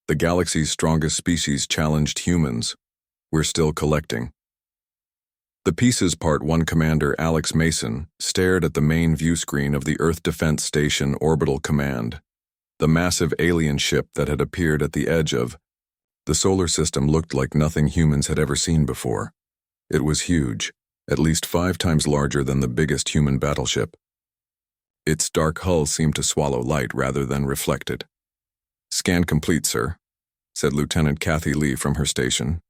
The galaxy's strongest species challenged humans. We're still collecting. The Pieces Part 1 Commander Alex Mason stared at the main view screen of the Earth Defense Station Orbital Command. The massive alien ship that had appeared at the edge of the solar system looked like nothing humans had ever seen before. It was huge, at least 5 times larger than the biggest human battleship. Its dark hull seemed to swallow light rather than reflect it. "Scan complete, sir," said Lieutenant Kathy Lee from her station.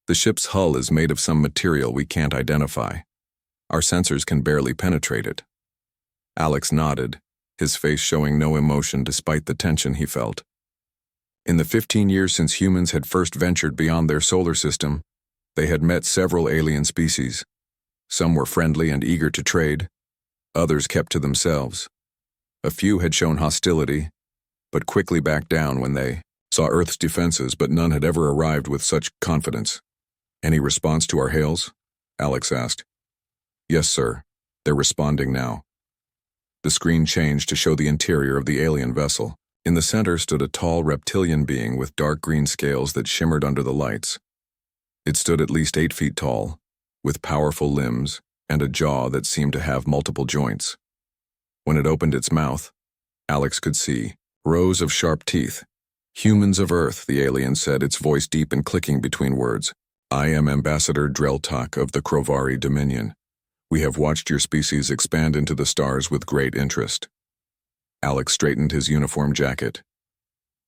"The ship's hull is made of some material we can't identify. Our sensors can barely penetrate it." Alex nodded, his face showing no emotion despite the tension he felt. In the 15 years since humans had first ventured beyond their solar system, they had met several alien species. Some were friendly and eager to trade. Others kept to themselves. A few had shown hostility, but quickly backed down when they saw Earth's defenses, but none had ever arrived with such confidence. "Any response to our hails?" Alex asked. "Yes, sir. They're responding now." The screen changed to show the interior of the alien vessel. In the center stood a tall reptilian being with dark green scales that shimmered under the lights. It stood at least 8 feet tall, with powerful limbs and a jaw that seemed to have multiple joints. When it opened its mouth, Alex could see rows of sharp teeth. "Humans of Earth," the alien said, its voice deep and clicking between words. "I am Ambassador Dreltak of the Krovari Dominion. We have watched your species expand into the stars with great interest." Alex straightened his uniform jacket.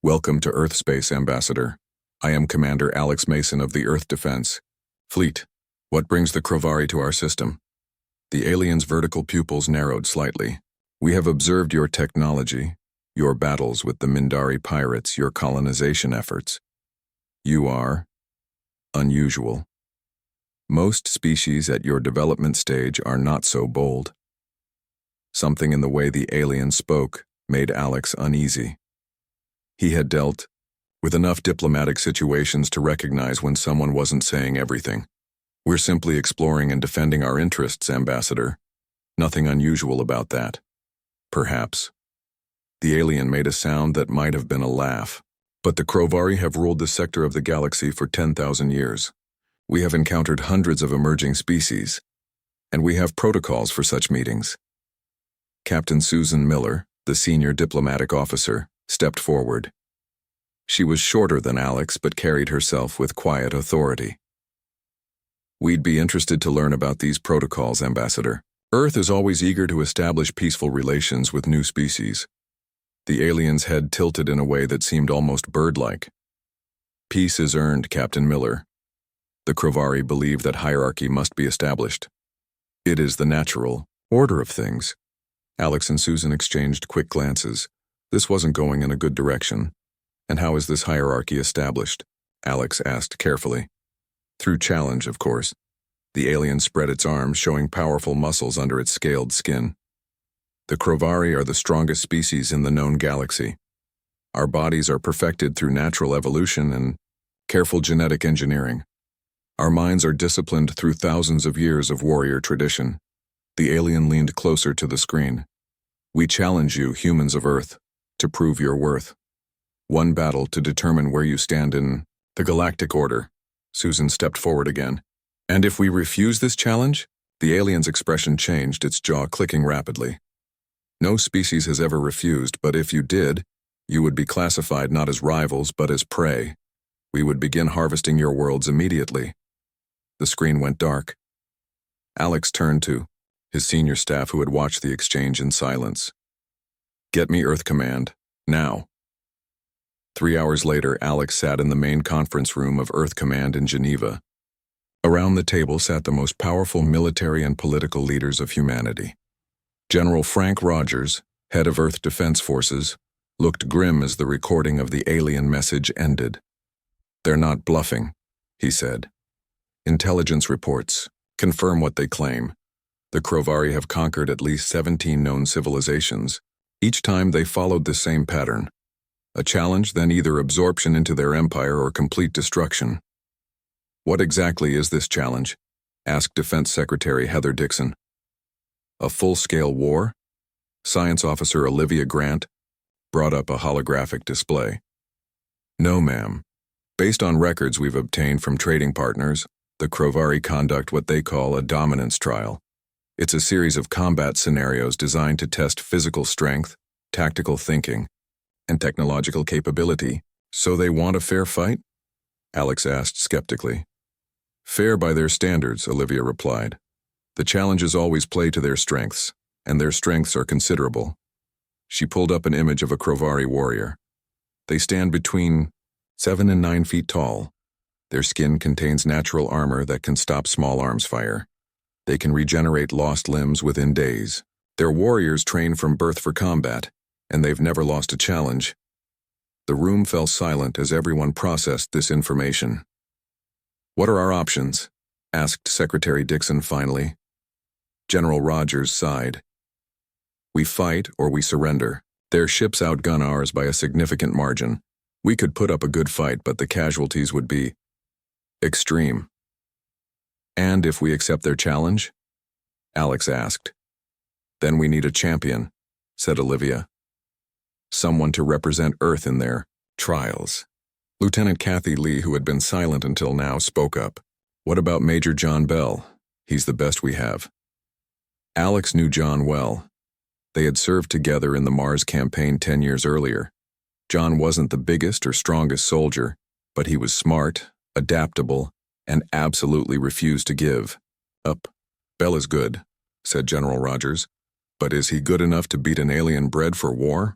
"Welcome to Earth Space, Ambassador. I am Commander Alex Mason of the Earth Defense Fleet. What brings the Krovari to our system?" The alien's vertical pupils narrowed slightly. "We have observed your technology, your battles with the Mindari pirates, your colonization efforts. You are unusual. Most species at your development stage are not so bold." Something in the way the alien spoke made Alex uneasy. He had dealt with enough diplomatic situations to recognize when someone wasn't saying everything. "We're simply exploring and defending our interests, Ambassador. Nothing unusual about that." "Perhaps." The alien made a sound that might have been a laugh. "But the Krovari have ruled this sector of the galaxy for 10,000 years. We have encountered hundreds of emerging species, and we have protocols for such meetings." Captain Susan Miller, the senior diplomatic officer, stepped forward. She was shorter than Alex but carried herself with quiet authority. "We'd be interested to learn about these protocols, Ambassador. Earth is always eager to establish peaceful relations with new species." The alien's head tilted in a way that seemed almost bird-like. "Peace is earned, Captain Miller. The Krovari believe that hierarchy must be established. It is the natural order of things." Alex and Susan exchanged quick glances. This wasn't going in a good direction. "And how is this hierarchy established?" Alex asked carefully. "Through challenge, of course." The alien spread its arms, showing powerful muscles under its scaled skin. "The Krovari are the strongest species in the known galaxy. Our bodies are perfected through natural evolution and careful genetic engineering. Our minds are disciplined through thousands of years of warrior tradition." The alien leaned closer to the screen. "We challenge you, humans of Earth, to prove your worth. One battle to determine where you stand in the galactic order." Susan stepped forward again. "And if we refuse this challenge?" The alien's expression changed, its jaw clicking rapidly. "No species has ever refused, but if you did, you would be classified not as rivals but as prey. We would begin harvesting your worlds immediately." The screen went dark. Alex turned to his senior staff who had watched the exchange in silence. "Get me Earth Command, now." 3 hours later, Alex sat in the main conference room of Earth Command in Geneva. Around the table sat the most powerful military and political leaders of humanity. General Frank Rogers, head of Earth Defense Forces, looked grim as the recording of the alien message ended. "They're not bluffing," he said. "Intelligence reports confirm what they claim. The Krovari have conquered at least 17 known civilizations. Each time they followed the same pattern. A challenge, then either absorption into their empire or complete destruction." "What exactly is this challenge?" asked Defense Secretary Heather Dixon. "A full-scale war?" Science Officer Olivia Grant brought up a holographic display. No, ma'am. Based on records we've obtained from trading partners, the Crovari conduct what they call a dominance trial. It's a series of combat scenarios designed to test physical strength, tactical thinking, and technological capability. So they want a fair fight? Alex asked skeptically. Fair by their standards, Olivia replied. The challenges always play to their strengths, and their strengths are considerable. She pulled up an image of a Crovari warrior. They stand between 7 and 9 feet tall. Their skin contains natural armor that can stop small arms fire. They can regenerate lost limbs within days. They're warriors trained from birth for combat, and they've never lost a challenge. The room fell silent as everyone processed this information. What are our options? Asked Secretary Dixon finally. General Rogers sighed. We fight or we surrender. Their ships outgun ours by a significant margin. We could put up a good fight, but the casualties would be extreme. And if we accept their challenge? Alex asked. Then we need a champion, said Olivia. Someone to represent Earth in their trials. Lieutenant Kathy Lee, who had been silent until now, spoke up. What about Major John Bell? He's the best we have. Alex knew John well. They had served together in the Mars campaign 10 years earlier. John wasn't the biggest or strongest soldier, but he was smart, adaptable, and absolutely refused to give up. Bell is good, said General Rogers, but is he good enough to beat an alien bred for war?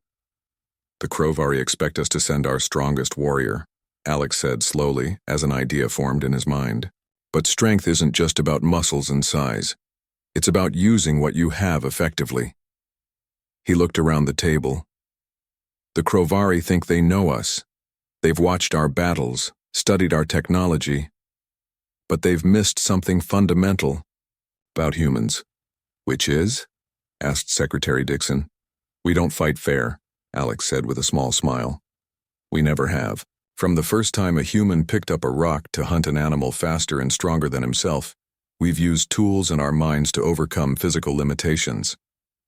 The Crovari expect us to send our strongest warrior, Alex said slowly as an idea formed in his mind. But strength isn't just about muscles and size. It's about using what you have effectively. He looked around the table. The Crovari think they know us. They've watched our battles, studied our technology, but they've missed something fundamental about humans. Which is? Asked Secretary Dixon. We don't fight fair, Alex said with a small smile. We never have. From the first time a human picked up a rock to hunt an animal faster and stronger than himself, we've used tools and our minds to overcome physical limitations.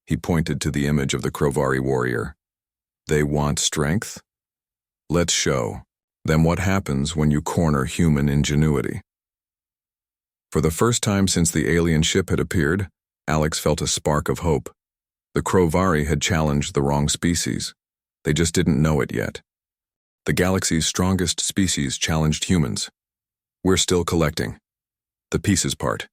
He pointed to the image of the Crovari warrior. They want strength? Let's show them what happens when you corner human ingenuity. For the first time since the alien ship had appeared, Alex felt a spark of hope. The Crovari had challenged the wrong species. They just didn't know it yet. The galaxy's strongest species challenged humans. We're still collecting. The pieces part.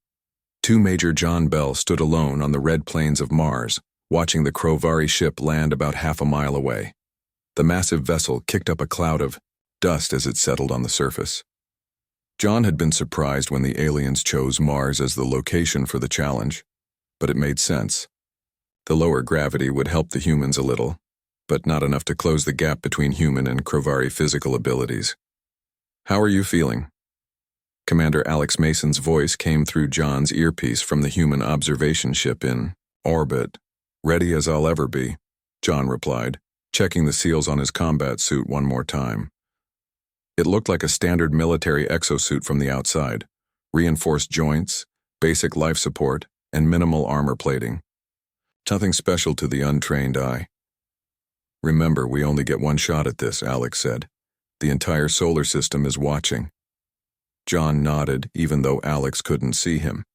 2 Major John Bell stood alone on the red plains of Mars, watching the Crovari ship land about half a mile away. The massive vessel kicked up a cloud of dust as it settled on the surface. John had been surprised when the aliens chose Mars as the location for the challenge, but it made sense. The lower gravity would help the humans a little, but not enough to close the gap between human and Crovari physical abilities. How are you feeling? Commander Alex Mason's voice came through John's earpiece from the human observation ship in orbit. Ready as I'll ever be, John replied, checking the seals on his combat suit one more time. It looked like a standard military exosuit from the outside, reinforced joints, basic life support, and minimal armor plating. Nothing special to the untrained eye. Remember, we only get one shot at this, Alex said. The entire solar system is watching. John nodded, even though Alex couldn't see him.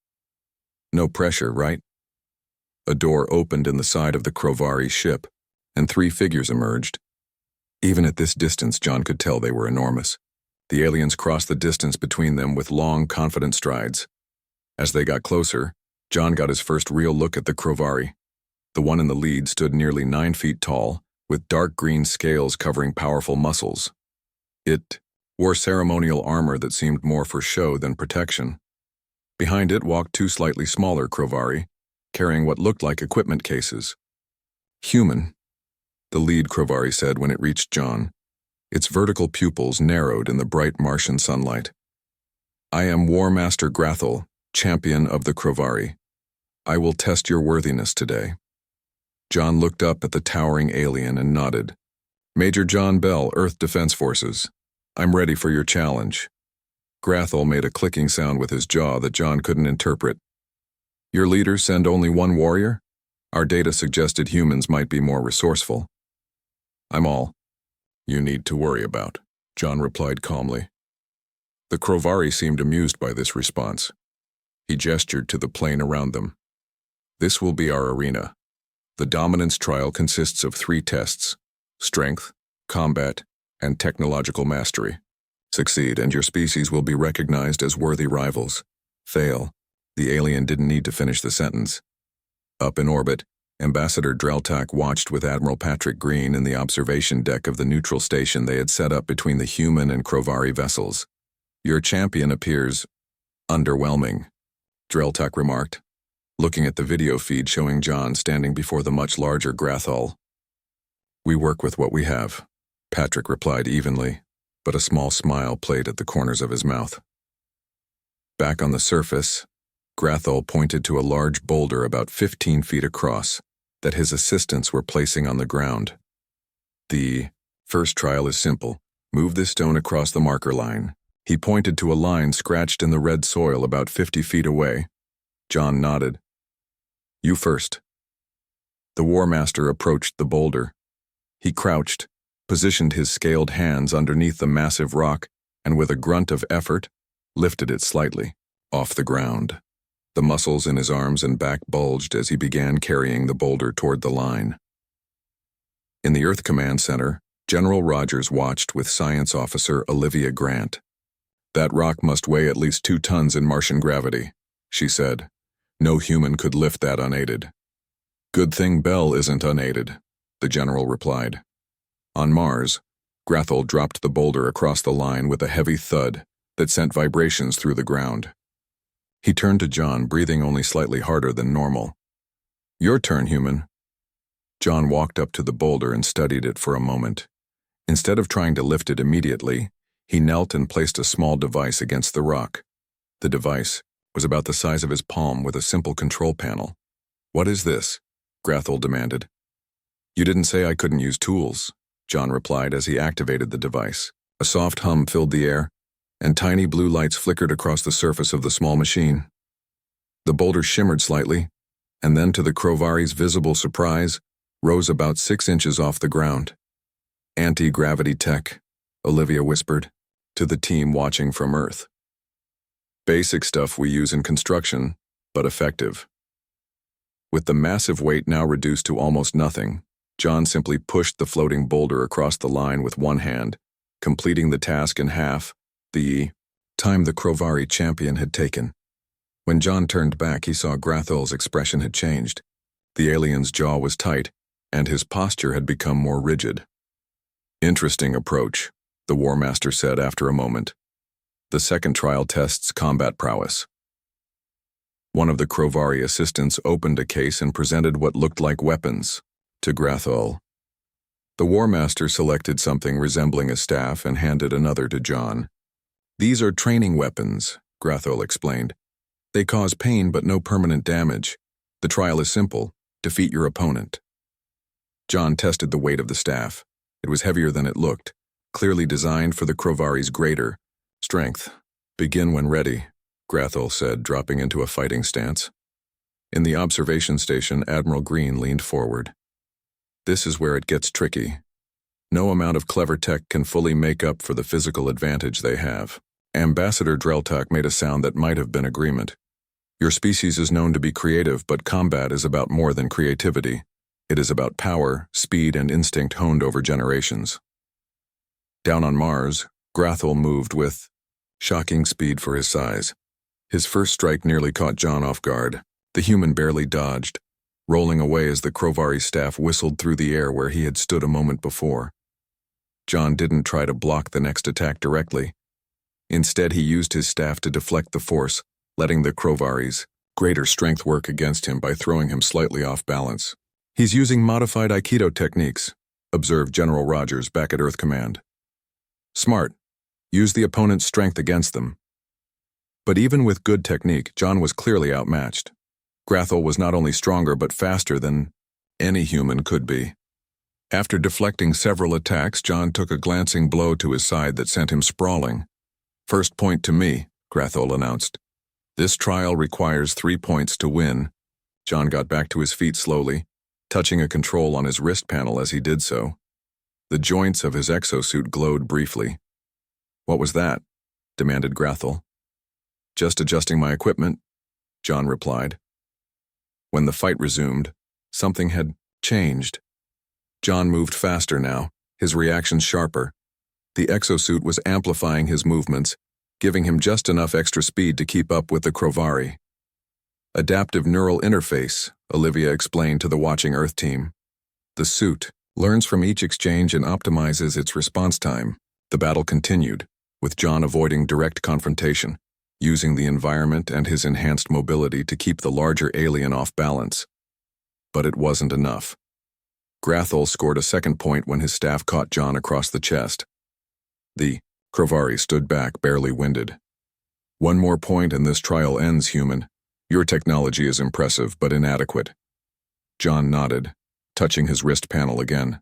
No pressure, right? A door opened in the side of the Crovari ship, and 3 figures emerged. Even at this distance, John could tell they were enormous. The aliens crossed the distance between them with long, confident strides. As they got closer, John got his first real look at the Crovari. The one in the lead stood nearly 9 feet tall, with dark green scales covering powerful muscles. It wore ceremonial armor that seemed more for show than protection. Behind it walked 2 slightly smaller Crovari, carrying what looked like equipment cases. Human, the lead Crovari said when it reached John. Its vertical pupils narrowed in the bright Martian sunlight. I am War Master Grathel, champion of the Crovari. I will test your worthiness today. John looked up at the towering alien and nodded. Major John Bell, Earth Defense Forces. I'm ready for your challenge. Grathel made a clicking sound with his jaw that John couldn't interpret. Your leaders send only 1 warrior? Our data suggested humans might be more resourceful. I'm all you need to worry about. John replied calmly. The Crovari seemed amused by this response. He gestured to the plain around them. This will be our arena. The dominance trial consists of 3 tests: strength, combat, and technological mastery. Succeed, and your species will be recognized as worthy rivals. Fail. The alien didn't need to finish the sentence. Up in orbit, Ambassador Dreltak watched with Admiral Patrick Green in the observation deck of the neutral station they had set up between the human and Crovari vessels. Your champion appears underwhelming, Dreltak remarked, looking at the video feed showing John standing before the much larger Grathol. We work with what we have, Patrick replied evenly, but a small smile played at the corners of his mouth. Back on the surface, Grathol pointed to a large boulder about 15 feet across that his assistants were placing on the ground. The first trial is simple. Move this stone across the marker line. He pointed to a line scratched in the red soil about 50 feet away. John nodded. You first. The War Master approached the boulder. He crouched, positioned his scaled hands underneath the massive rock, and with a grunt of effort, lifted it slightly, off the ground. The muscles in his arms and back bulged as he began carrying the boulder toward the line. In the Earth Command Center, General Rogers watched with Science Officer Olivia Grant. That rock must weigh at least 2 tons in Martian gravity, she said. No human could lift that unaided. Good thing Bell isn't unaided, the general replied. On Mars, Grathol dropped the boulder across the line with a heavy thud that sent vibrations through the ground. He turned to John, breathing only slightly harder than normal. Your turn, human. John walked up to the boulder and studied it for a moment. Instead of trying to lift it immediately, he knelt and placed a small device against the rock. The device was about the size of his palm with a simple control panel. What is this? Grathol demanded. You didn't say I couldn't use tools, John replied as he activated the device. A soft hum filled the air, and tiny blue lights flickered across the surface of the small machine. The boulder shimmered slightly, and then to the Crovari's visible surprise, rose about 6 inches off the ground. Anti-gravity tech, Olivia whispered, to the team watching from Earth. Basic stuff we use in construction, but effective. With the massive weight now reduced to almost nothing, John simply pushed the floating boulder across the line with one hand, completing the task in half the time the Crovari champion had taken. When John turned back, he saw Grathol's expression had changed. The alien's jaw was tight, and his posture had become more rigid. Interesting approach, the War Master said after a moment. The second trial tests combat prowess. One of the Crovari assistants opened a case and presented what looked like weapons to Grathol. The War Master selected something resembling a staff and handed another to John. These are training weapons, Grathol explained. They cause pain but no permanent damage. The trial is simple. Defeat your opponent. John tested the weight of the staff. It was heavier than it looked, clearly designed for the Crovari's greater strength. Begin when ready, Grathol said, dropping into a fighting stance. In the observation station, Admiral Green leaned forward. This is where it gets tricky. No amount of clever tech can fully make up for the physical advantage they have. Ambassador Dreltak made a sound that might have been agreement. Your species is known to be creative, but combat is about more than creativity. It is about power, speed, and instinct honed over generations. Down on Mars, Grathol moved with shocking speed for his size. His first strike nearly caught John off guard. The human barely dodged, rolling away as the Crovari staff whistled through the air where he had stood a moment before. John didn't try to block the next attack directly. Instead, he used his staff to deflect the force, letting the Crovari's greater strength work against him by throwing him slightly off balance. He's using modified Aikido techniques, observed General Rogers back at Earth Command. Smart. Use the opponent's strength against them. But even with good technique, John was clearly outmatched. Grathol was not only stronger but faster than any human could be. After deflecting several attacks, John took a glancing blow to his side that sent him sprawling. First point to me, Grathol announced. This trial requires 3 points to win. John got back to his feet slowly, touching a control on his wrist panel as he did so. The joints of his exosuit glowed briefly. "What was that?" demanded Grathel. "Just adjusting my equipment," John replied. When the fight resumed, something had changed. John moved faster now, his reactions sharper. The exosuit was amplifying his movements, giving him just enough extra speed to keep up with the Crovari. "Adaptive neural interface," Olivia explained to the watching Earth team. "The suit learns from each exchange and optimizes its response time." The battle continued, with John avoiding direct confrontation, using the environment and his enhanced mobility to keep the larger alien off balance. But it wasn't enough. Grathel scored a second point when his staff caught John across the chest. The Crovari stood back, barely winded. "One more point and this trial ends, human. Your technology is impressive, but inadequate." John nodded, touching his wrist panel again.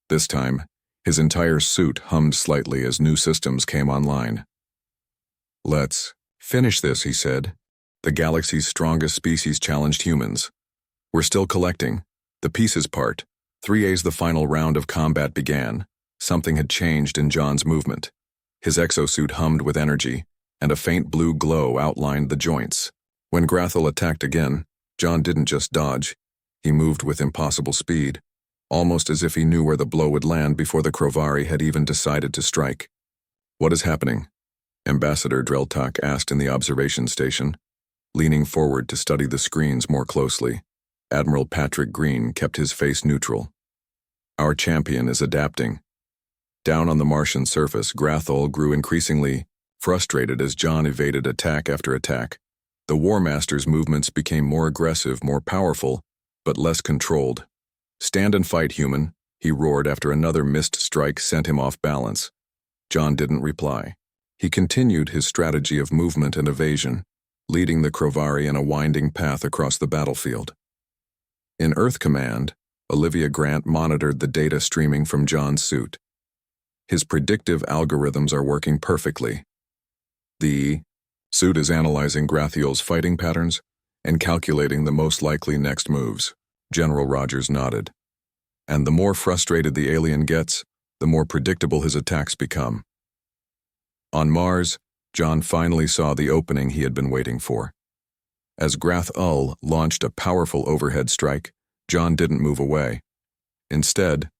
This time, his entire suit hummed slightly as new systems came online. "Let's finish this," he said. "The galaxy's strongest species challenged humans. We're still collecting. The pieces part. 3A's the final round of combat began. Something had changed in John's movement. His exosuit hummed with energy, and a faint blue glow outlined the joints. When Grathel attacked again, John didn't just dodge. He moved with impossible speed, almost as if he knew where the blow would land before the Crovari had even decided to strike. "What is happening?" Ambassador Dreltak asked in the observation station, leaning forward to study the screens more closely. Admiral Patrick Green kept his face neutral. "Our champion is adapting." Down on the Martian surface, Grathel grew increasingly frustrated as John evaded attack after attack. The War Master's movements became more aggressive, more powerful, but less controlled. "Stand and fight, human," he roared after another missed strike sent him off balance. John didn't reply. He continued his strategy of movement and evasion, leading the Crovari in a winding path across the battlefield. In Earth Command, Olivia Grant monitored the data streaming from John's suit. His predictive algorithms are working perfectly. The suit is analyzing Grathiel's fighting patterns and calculating the most likely next moves. General Rogers nodded. "And the more frustrated the alien gets, the more predictable his attacks become." On Mars, John finally saw the opening he had been waiting for. As Grath-Ul launched a powerful overhead strike, John didn't move away. Instead,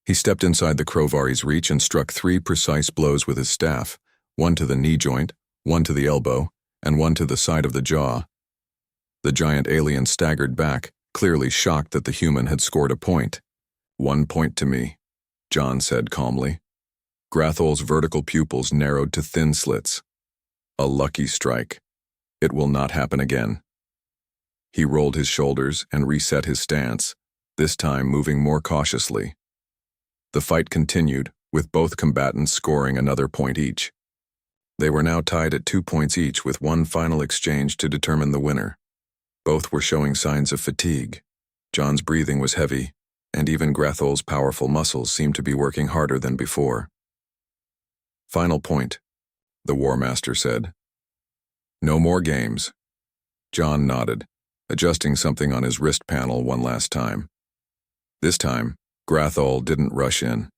he stepped inside the Crovari's reach and struck 3 precise blows with his staff, one to the knee joint, one to the elbow, and one to the side of the jaw. The giant alien staggered back, clearly shocked that the human had scored a point. "1 point to me," John said calmly. Grathul's vertical pupils narrowed to thin slits. "A lucky strike. It will not happen again." He rolled his shoulders and reset his stance, this time moving more cautiously. The fight continued, with both combatants scoring another point each. They were now tied at 2 points each, with one final exchange to determine the winner. Both were showing signs of fatigue. John's breathing was heavy, and even Grathul's powerful muscles seemed to be working harder than before. "Final point," the War Master said. "No more games." John nodded, adjusting something on his wrist panel one last time. This time, Grathul didn't rush in.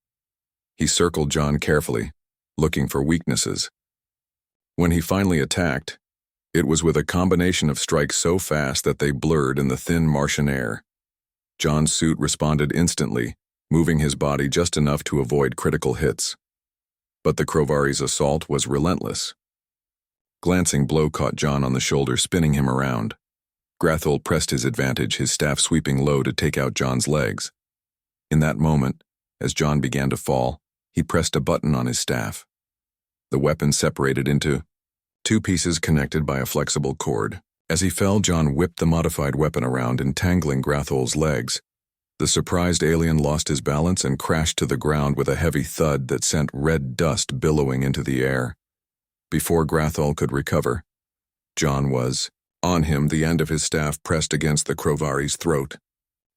He circled John carefully, looking for weaknesses. When he finally attacked, it was with a combination of strikes so fast that they blurred in the thin Martian air. John's suit responded instantly, moving his body just enough to avoid critical hits. But the Crovari's assault was relentless. Glancing blow caught John on the shoulder, spinning him around. Grathul pressed his advantage, his staff sweeping low to take out John's legs. In that moment, as John began to fall, he pressed a button on his staff. The weapon separated into 2 pieces connected by a flexible cord. As he fell, John whipped the modified weapon around, entangling Grathul's legs. The surprised alien lost his balance and crashed to the ground with a heavy thud that sent red dust billowing into the air. Before Grathul could recover, John was on him, the end of his staff pressed against the Crovari's throat.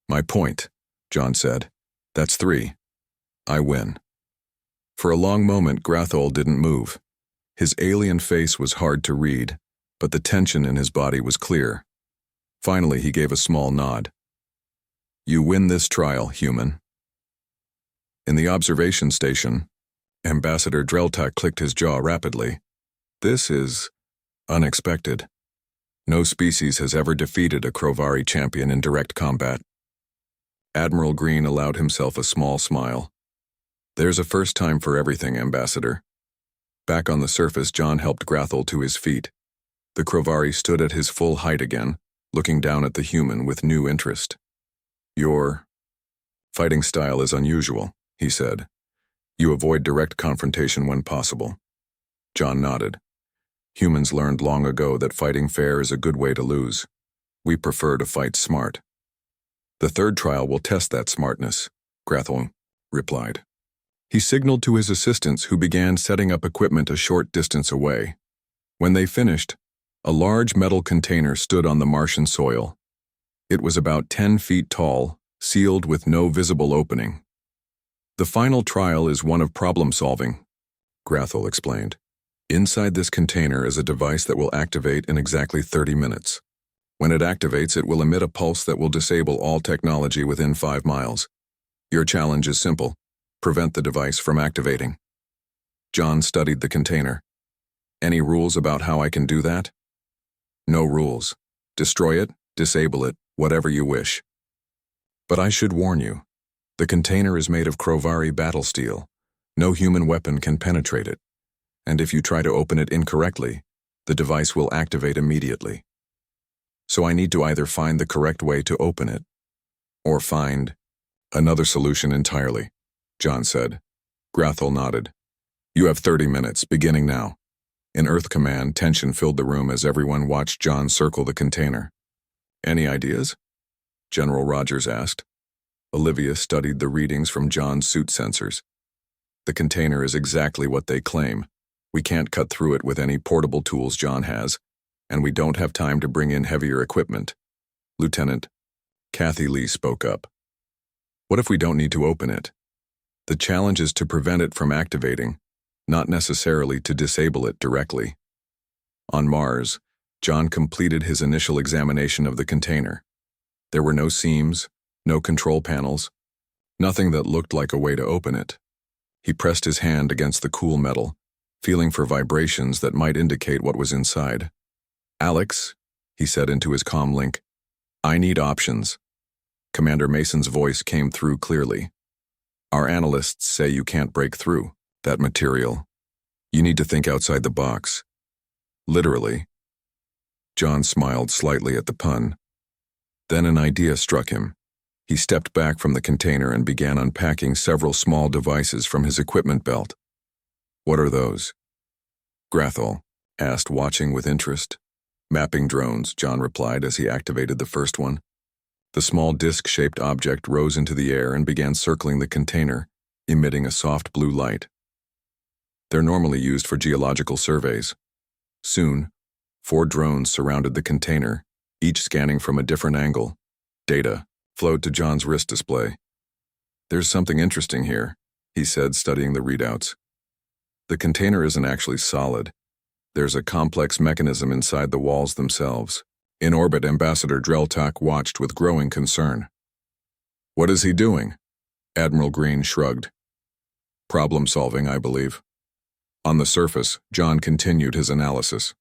"My point," John said. "That's 3. I win." For a long moment, Grathul didn't move. His alien face was hard to read, but the tension in his body was clear. Finally, he gave a small nod. "You win this trial, human." In the observation station, Ambassador Dreltak clicked his jaw rapidly. This is unexpected. No species has ever defeated a Crovari champion in direct combat. Admiral Green allowed himself a small smile. There's a first time for everything, Ambassador. Back on the surface, John helped Grathel to his feet. The Crovari stood at his full height again, looking down at the human with new interest. Your fighting style is unusual, he said. You avoid direct confrontation when possible. John nodded. Humans learned long ago that fighting fair is a good way to lose. We prefer to fight smart. The third trial will test that smartness, Grathel replied. He signaled to his assistants, who began setting up equipment a short distance away. When they finished, a large metal container stood on the Martian soil. It was about 10 feet tall, sealed with no visible opening. The final trial is one of problem-solving, Grathel explained. Inside this container is a device that will activate in exactly 30 minutes. When it activates, it will emit a pulse that will disable all technology within 5 miles. Your challenge is simple: prevent the device from activating. John studied the container. Any rules about how I can do that? No rules. Destroy it, disable it, whatever you wish. But I should warn you. The container is made of Crovari battle steel. No human weapon can penetrate it. And if you try to open it incorrectly, the device will activate immediately. So I need to either find the correct way to open it, or find another solution entirely, John said. Grathel nodded. You have 30 minutes, beginning now. In Earth Command, tension filled the room as everyone watched John circle the container. Any ideas? General Rogers asked. Olivia studied the readings from John's suit sensors. The container is exactly what they claim. We can't cut through it with any portable tools John has, and we don't have time to bring in heavier equipment. Lieutenant Kathy Lee spoke up. What if we don't need to open it? The challenge is to prevent it from activating, not necessarily to disable it directly. On Mars, John completed his initial examination of the container. There were no seams, no control panels, nothing that looked like a way to open it. He pressed his hand against the cool metal, feeling for vibrations that might indicate what was inside. Alex, he said into his comm link, I need options. Commander Mason's voice came through clearly. Our analysts say you can't break through that material. You need to think outside the box. Literally. John smiled slightly at the pun. Then an idea struck him. He stepped back from the container and began unpacking several small devices from his equipment belt. What are those? Grathel asked, watching with interest. Mapping drones, John replied as he activated the first one. The small disc-shaped object rose into the air and began circling the container, emitting a soft blue light. They're normally used for geological surveys. Soon, 4 drones surrounded the container, each scanning from a different angle. Data flowed to John's wrist display. There's something interesting here, he said, studying the readouts. The container isn't actually solid. There's a complex mechanism inside the walls themselves. In orbit, Ambassador Dreltak watched with growing concern. What is he doing? Admiral Green shrugged. Problem solving, I believe. On the surface, John continued his analysis.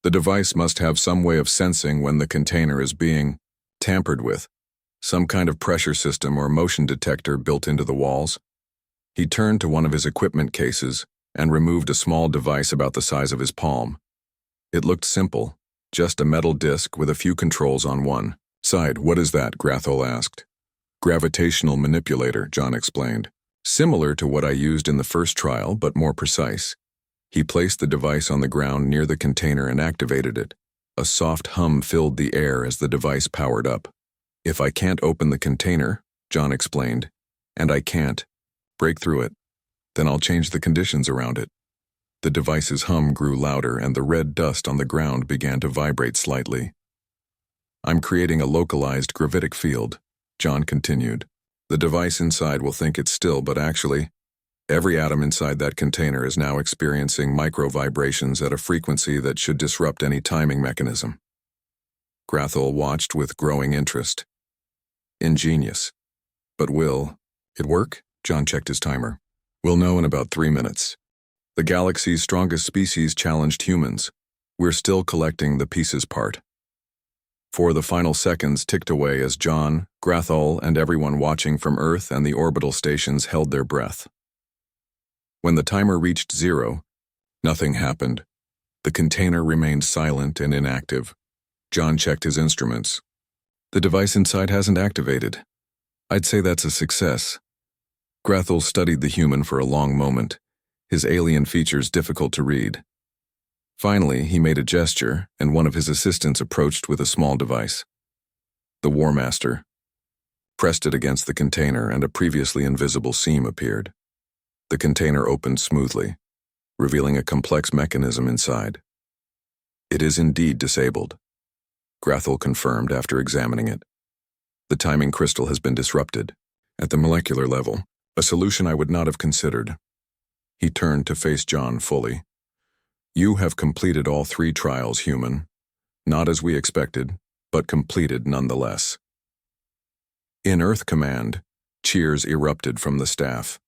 The device must have some way of sensing when the container is being tampered with, some kind of pressure system or motion detector built into the walls. He turned to one of his equipment cases and removed a small device about the size of his palm. It looked simple, just a metal disc with a few controls on one side. What is that? Grathel asked. Gravitational manipulator, John explained. Similar to what I used in the first trial, but more precise. He placed the device on the ground near the container and activated it. A soft hum filled the air as the device powered up. If I can't open the container, John explained, and I can't break through it, then I'll change the conditions around it. The device's hum grew louder and the red dust on the ground began to vibrate slightly. I'm creating a localized gravitic field, John continued. The device inside will think it's still, but actually, every atom inside that container is now experiencing micro-vibrations at a frequency that should disrupt any timing mechanism. Grathel watched with growing interest. Ingenious. But will it work? John checked his timer. We'll know in about 3 minutes. The galaxy's strongest species challenged humans. We're still collecting the pieces part. For the final seconds ticked away as John, Grathol, and everyone watching from Earth and the orbital stations held their breath. When the timer reached 0, nothing happened. The container remained silent and inactive. John checked his instruments. The device inside hasn't activated. I'd say that's a success. Grathol studied the human for a long moment, his alien features difficult to read. Finally, he made a gesture, and one of his assistants approached with a small device. The War Master pressed it against the container, and a previously invisible seam appeared. The container opened smoothly, revealing a complex mechanism inside. It is indeed disabled, Grathol confirmed after examining it. The timing crystal has been disrupted. At the molecular level, a solution I would not have considered. He turned to face John fully. You have completed all 3 trials, human. Not as we expected, but completed nonetheless. In Earth Command, cheers erupted from the staff.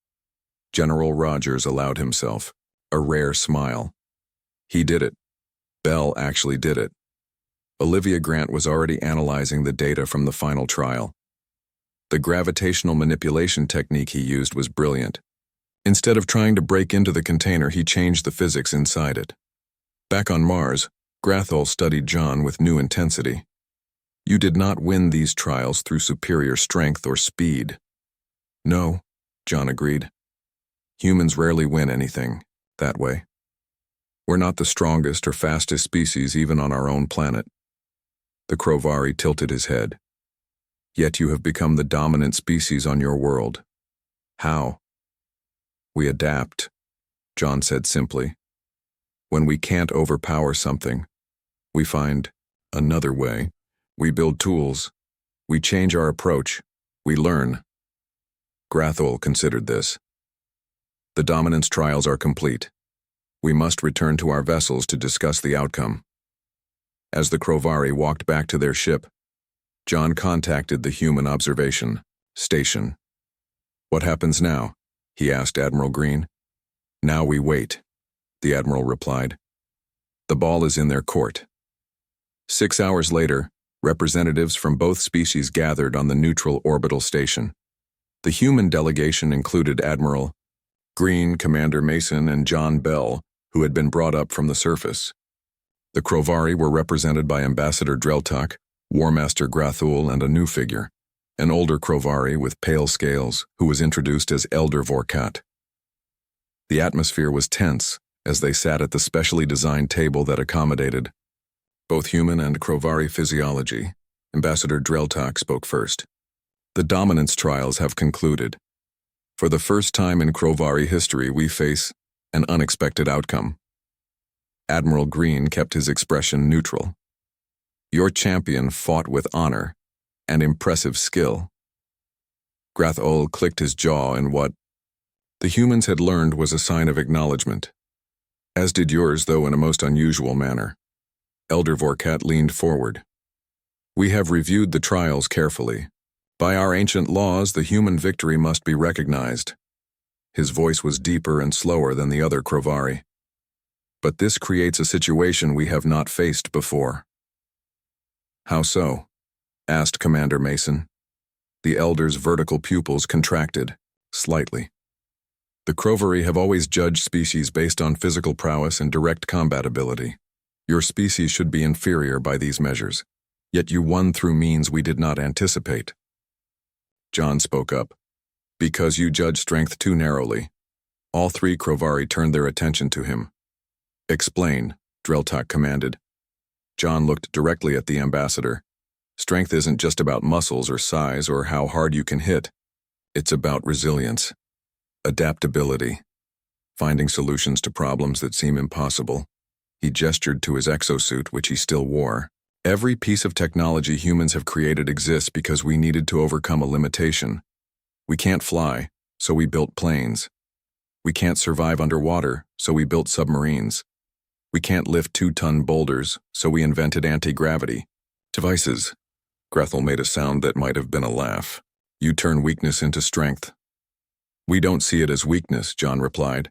General Rogers allowed himself a rare smile. He did it. Bell actually did it. Olivia Grant was already analyzing the data from the final trial. The gravitational manipulation technique he used was brilliant. Instead of trying to break into the container, he changed the physics inside it. Back on Mars, Grathol studied John with new intensity. You did not win these trials through superior strength or speed. No, John agreed. Humans rarely win anything that way. We're not the strongest or fastest species even on our own planet. The Crovari tilted his head. Yet you have become the dominant species on your world. How? We adapt, John said simply. When we can't overpower something, we find another way. We build tools. We change our approach. We learn. Grathol considered this. The dominance trials are complete. We must return to our vessels to discuss the outcome. As the Crovari walked back to their ship, John contacted the human observation station. What happens now? He asked Admiral Green. Now we wait, the Admiral replied. The ball is in their court. 6 hours later, representatives from both species gathered on the neutral orbital station. The human delegation included Admiral Green, Commander Mason, and John Bell, who had been brought up from the surface. The Crovari were represented by Ambassador Dreltak, War Master Grathol, and a new figure, an older Crovari with pale scales, who was introduced as Elder Vorkat. The atmosphere was tense as they sat at the specially designed table that accommodated both human and Crovari physiology. Ambassador Dreltak spoke first. The dominance trials have concluded. For the first time in Crovari history, we face an unexpected outcome. Admiral Green kept his expression neutral. Your champion fought with honor and impressive skill. Grathol clicked his jaw in what the humans had learned was a sign of acknowledgement. As did yours, though in a most unusual manner. Elder Vorkat leaned forward. We have reviewed the trials carefully. By our ancient laws, the human victory must be recognized. His voice was deeper and slower than the other Crovari. But this creates a situation we have not faced before. How so? Asked Commander Mason. The Elder's vertical pupils contracted, slightly. The Crovari have always judged species based on physical prowess and direct combat ability. Your species should be inferior by these measures, yet you won through means we did not anticipate. John spoke up. Because you judge strength too narrowly. All 3 Crovari turned their attention to him. Explain, Dreltak commanded. John looked directly at the ambassador. Strength isn't just about muscles or size or how hard you can hit. It's about resilience, adaptability, finding solutions to problems that seem impossible. He gestured to his exosuit, which he still wore. Every piece of technology humans have created exists because we needed to overcome a limitation. We can't fly, so we built planes. We can't survive underwater, so we built submarines. We can't lift 2-ton boulders, so we invented anti-gravity devices. Grathol made a sound that might have been a laugh. You turn weakness into strength. We don't see it as weakness, John replied.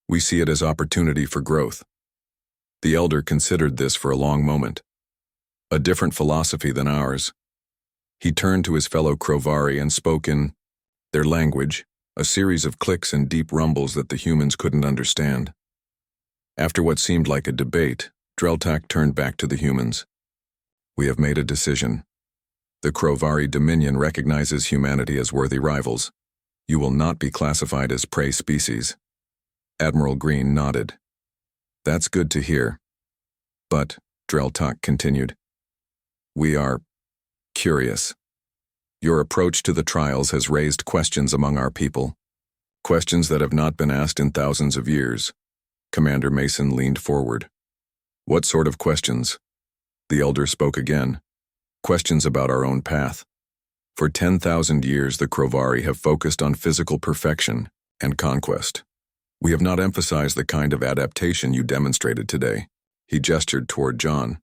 We see it as opportunity for growth. The elder considered this for a long moment. A different philosophy than ours. He turned to his fellow Crovari and spoke in their language, a series of clicks and deep rumbles that the humans couldn't understand. After what seemed like a debate, Dreltak turned back to the humans. We have made a decision. The Crovari Dominion recognizes humanity as worthy rivals. You will not be classified as prey species. Admiral Green nodded. That's good to hear. But, Dreltak continued, we are curious. Your approach to the trials has raised questions among our people. Questions that have not been asked in thousands of years. Commander Mason leaned forward. What sort of questions? The elder spoke again. Questions about our own path. For 10,000 years, the Crovari have focused on physical perfection and conquest. We have not emphasized the kind of adaptation you demonstrated today. He gestured toward John.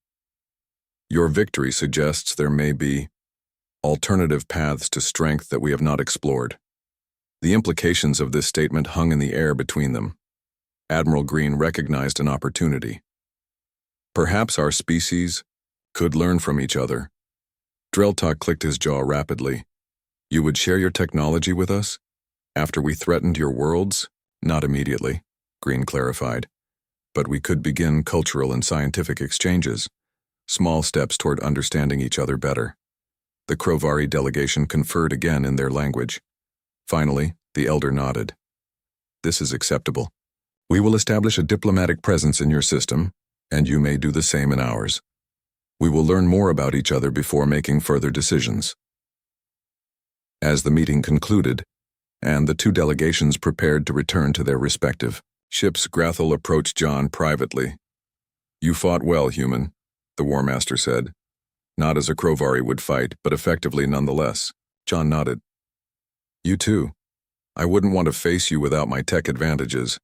Your victory suggests there may be alternative paths to strength that we have not explored. The implications of this statement hung in the air between them. Admiral Green recognized an opportunity. Perhaps our species could learn from each other. Dreltak clicked his jaw rapidly. You would share your technology with us? After we threatened your worlds? Not immediately, Green clarified. But we could begin cultural and scientific exchanges. Small steps toward understanding each other better. The Crovari delegation conferred again in their language. Finally, the elder nodded. This is acceptable. We will establish a diplomatic presence in your system, and you may do the same in ours. We will learn more about each other before making further decisions. As the meeting concluded, and the two delegations prepared to return to their respective ships, Grathel approached John privately. You fought well, human, the War Master said. Not as a Crovari would fight, but effectively nonetheless. John nodded. You too. I wouldn't want to face you without my tech advantages.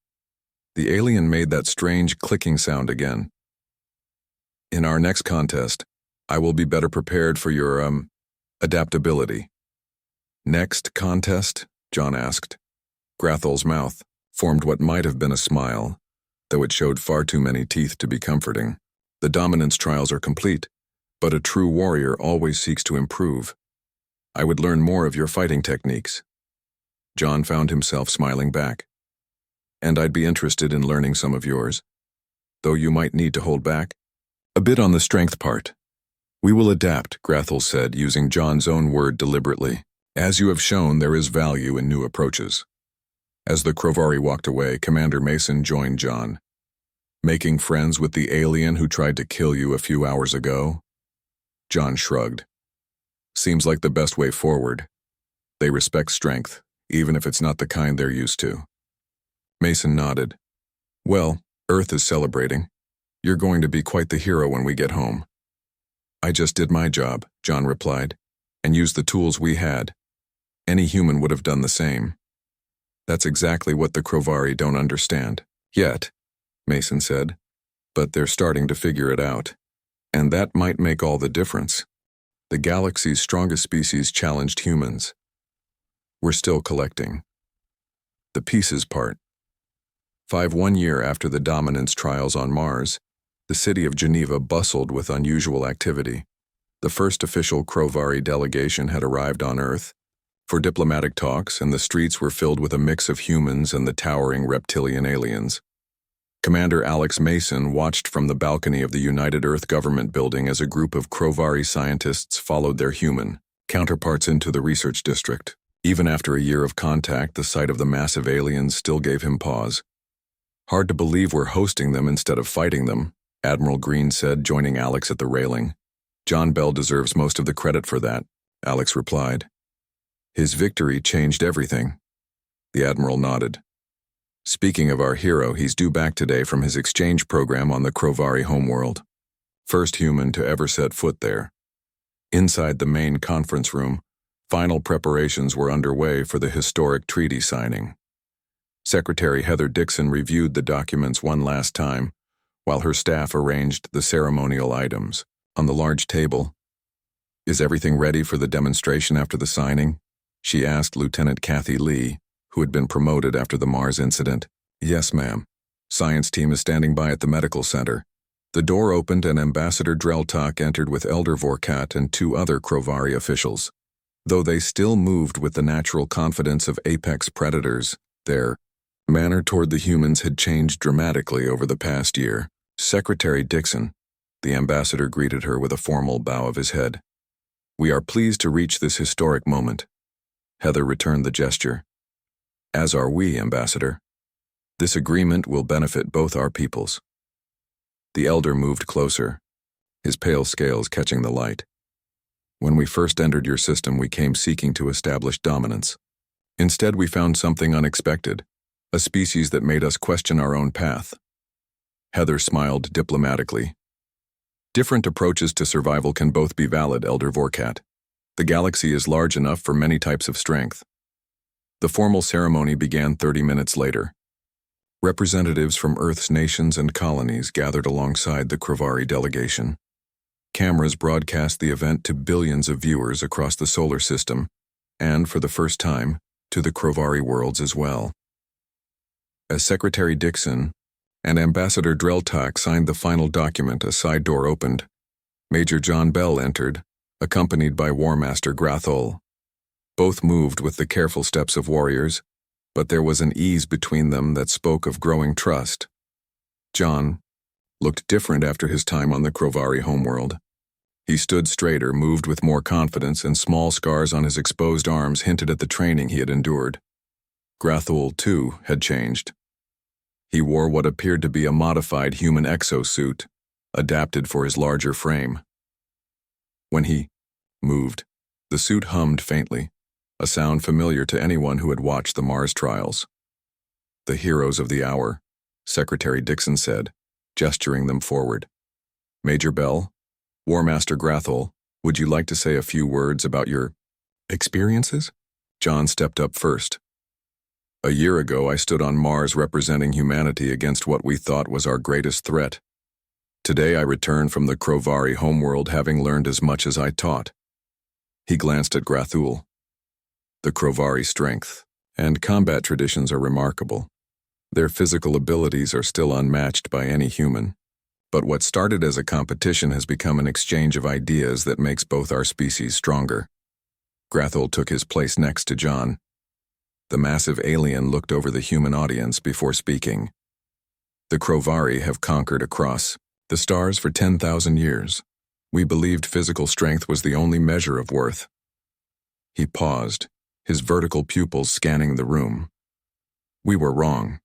The alien made that strange clicking sound again. In our next contest, I will be better prepared for your, adaptability. Next contest? John asked. Grathel's mouth formed what might have been a smile, though it showed far too many teeth to be comforting. The dominance trials are complete, but a true warrior always seeks to improve. I would learn more of your fighting techniques. John found himself smiling back. And I'd be interested in learning some of yours, though you might need to hold back a bit on the strength part. We will adapt, Grathel said, using John's own word deliberately. As you have shown, there is value in new approaches. As the Crovari walked away, Commander Mason joined John. Making friends with the alien who tried to kill you a few hours ago? John shrugged. Seems like the best way forward. They respect strength, even if it's not the kind they're used to. Mason nodded. Well, Earth is celebrating. You're going to be quite the hero when we get home. I just did my job, John replied, and used the tools we had. Any human would have done the same. That's exactly what the Crovari don't understand. Yet, Mason said, but they're starting to figure it out. And that might make all the difference. The galaxy's strongest species challenged humans. We're still collecting. The pieces part. 1 year after the dominance trials on Mars, the city of Geneva bustled with unusual activity. The first official Crovari delegation had arrived on Earth for diplomatic talks, and the streets were filled with a mix of humans and the towering reptilian aliens. Commander Alex Mason watched from the balcony of the United Earth Government building as a group of Crovari scientists followed their human counterparts into the research district. Even after a year of contact, the sight of the massive aliens still gave him pause. Hard to believe we're hosting them instead of fighting them, Admiral Green said, joining Alex at the railing. John Bell deserves most of the credit for that, Alex replied. His victory changed everything. The Admiral nodded. Speaking of our hero, he's due back today from his exchange program on the Crovari homeworld. First human to ever set foot there. Inside the main conference room, final preparations were underway for the historic treaty signing. Secretary Heather Dixon reviewed the documents one last time, while her staff arranged the ceremonial items. On the large table, "Is everything ready for the demonstration after the signing?" she asked Lieutenant Kathy Lee, who had been promoted after the Mars incident. "Yes, ma'am. Science team is standing by at the medical center." The door opened and Ambassador Dreltak entered with Elder Vorkat and 2 other Krovari officials. Though they still moved with the natural confidence of apex predators, their manner toward the humans had changed dramatically over the past year. "Secretary Dixon," the ambassador greeted her with a formal bow of his head. "We are pleased to reach this historic moment." Heather returned the gesture. "As are we, Ambassador. This agreement will benefit both our peoples." The elder moved closer, his pale scales catching the light. "When we first entered your system, we came seeking to establish dominance. Instead, we found something unexpected, a species that made us question our own path." Heather smiled diplomatically. "Different approaches to survival can both be valid, Elder Vorkat. The galaxy is large enough for many types of strength." The formal ceremony began 30 minutes later. Representatives from Earth's nations and colonies gathered alongside the Krovari delegation. Cameras broadcast the event to billions of viewers across the solar system, and, for the first time, to the Krovari worlds as well. As Secretary Dixon and Ambassador Dreltak signed the final document, a side door opened. Major John Bell entered, accompanied by War Master Grathol. Both moved with the careful steps of warriors, but there was an ease between them that spoke of growing trust. John looked different after his time on the Krovari homeworld. He stood straighter, moved with more confidence, and small scars on his exposed arms hinted at the training he had endured. Grathol, too, had changed. He wore what appeared to be a modified human exosuit, adapted for his larger frame. When he moved, the suit hummed faintly, a sound familiar to anyone who had watched the Mars trials. "The heroes of the hour," Secretary Dixon said, gesturing them forward. "Major Bell, War Master Grathol, would you like to say a few words about your experiences?" John stepped up first. "A year ago, I stood on Mars representing humanity against what we thought was our greatest threat. Today, I return from the Krovari homeworld having learned as much as I taught." He glanced at Grathol. "The Krovari strength and combat traditions are remarkable. Their physical abilities are still unmatched by any human. But what started as a competition has become an exchange of ideas that makes both our species stronger." Grathol took his place next to John. The massive alien looked over the human audience before speaking. "The Krovari have conquered across the stars for 10,000 years. We believed physical strength was the only measure of worth." He paused, his vertical pupils scanning the room. "We were wrong."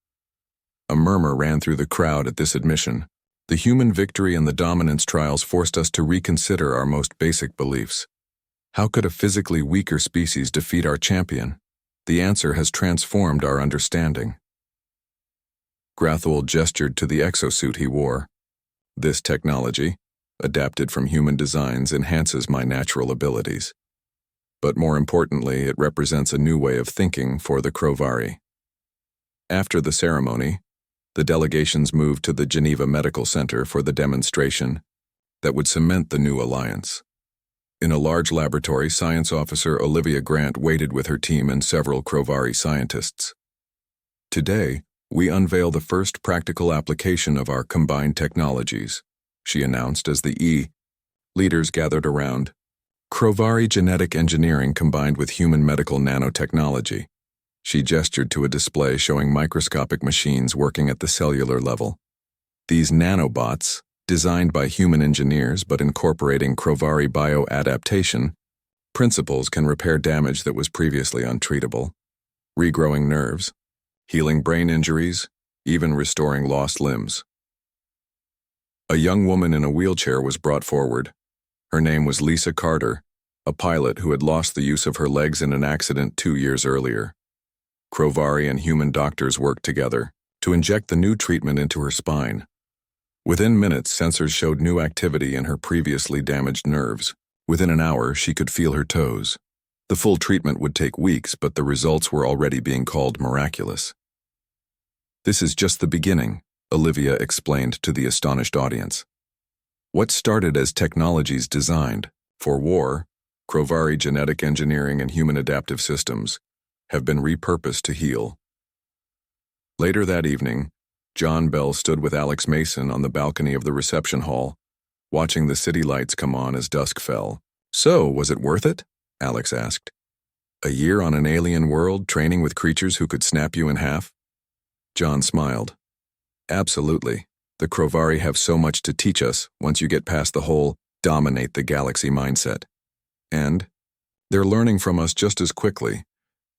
A murmur ran through the crowd at this admission. The human victory and the dominance trials forced us to reconsider our most basic beliefs. How could a physically weaker species defeat our champion? The answer has transformed our understanding. Grathol gestured to the exosuit he wore. "This technology, adapted from human designs, enhances my natural abilities. But more importantly, it represents a new way of thinking for the Krovari." After the ceremony, the delegations moved to the Geneva Medical Center for the demonstration that would cement the new alliance. In a large laboratory, science officer Olivia Grant waited with her team and several Krovari scientists. "Today, we unveil the first practical application of our combined technologies," she announced as the leaders gathered around. "Krovari genetic engineering combined with human medical nanotechnology." She gestured to a display showing microscopic machines working at the cellular level. These nanobots, designed by human engineers but incorporating Krovari bioadaptation principles, can repair damage that was previously untreatable, regrowing nerves, healing brain injuries, even restoring lost limbs. A young woman in a wheelchair was brought forward. Her name was Lisa Carter, a pilot who had lost the use of her legs in an accident 2 years earlier. Krovari and human doctors worked together to inject the new treatment into her spine. Within minutes, sensors showed new activity in her previously damaged nerves. Within an hour, she could feel her toes. The full treatment would take weeks, but the results were already being called miraculous. "This is just the beginning," Olivia explained to the astonished audience. "What started as technologies designed for war, Krovari genetic engineering and human adaptive systems, have been repurposed to heal. Later that evening, John Bell stood with Alex Mason on the balcony of the reception hall, watching the city lights come on as dusk fell. "So, was it worth it?" Alex asked. "A year on an alien world, training with creatures who could snap you in half?" John smiled. "Absolutely. The Crovari have so much to teach us once you get past the whole dominate the galaxy mindset. And they're learning from us just as quickly."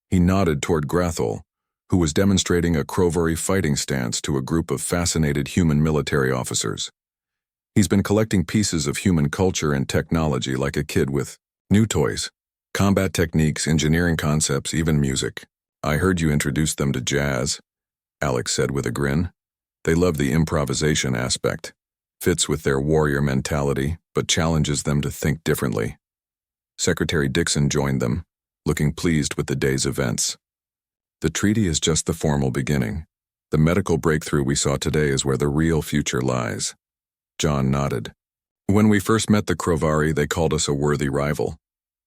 He nodded toward Grathol, who was demonstrating a Crovari fighting stance to a group of fascinated human military officers. He's been collecting pieces of human culture and technology like a kid with new toys, combat techniques, engineering concepts, even music. "I heard you introduced them to jazz," Alex said with a grin. "They love the improvisation aspect. Fits with their warrior mentality, but challenges them to think differently." Secretary Dixon joined them, looking pleased with the day's events. "The treaty is just the formal beginning. The medical breakthrough we saw today is where the real future lies." John nodded. "When we first met the Crovari, they called us a worthy rival.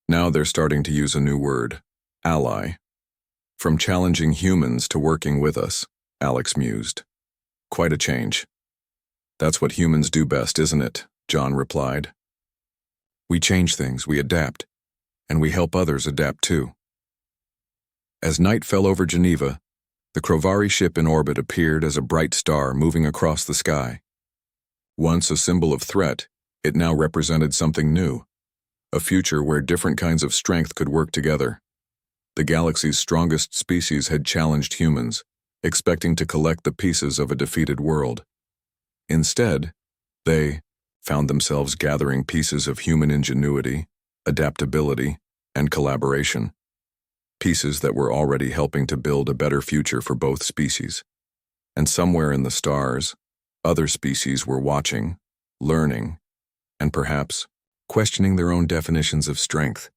Now they're starting to use a new word, ally. From challenging humans to working with us," Alex mused. "Quite a change." "That's what humans do best, isn't it?" John replied. "We change things, we adapt, and we help others adapt too." As night fell over Geneva, the Crovari ship in orbit appeared as a bright star moving across the sky. Once a symbol of threat, it now represented something new, a future where different kinds of strength could work together. The galaxy's strongest species had challenged humans, expecting to collect the pieces of a defeated world. Instead, they found themselves gathering pieces of human ingenuity, adaptability, and collaboration. Pieces that were already helping to build a better future for both species. And somewhere in the stars, other species were watching, learning, and perhaps questioning their own definitions of strength.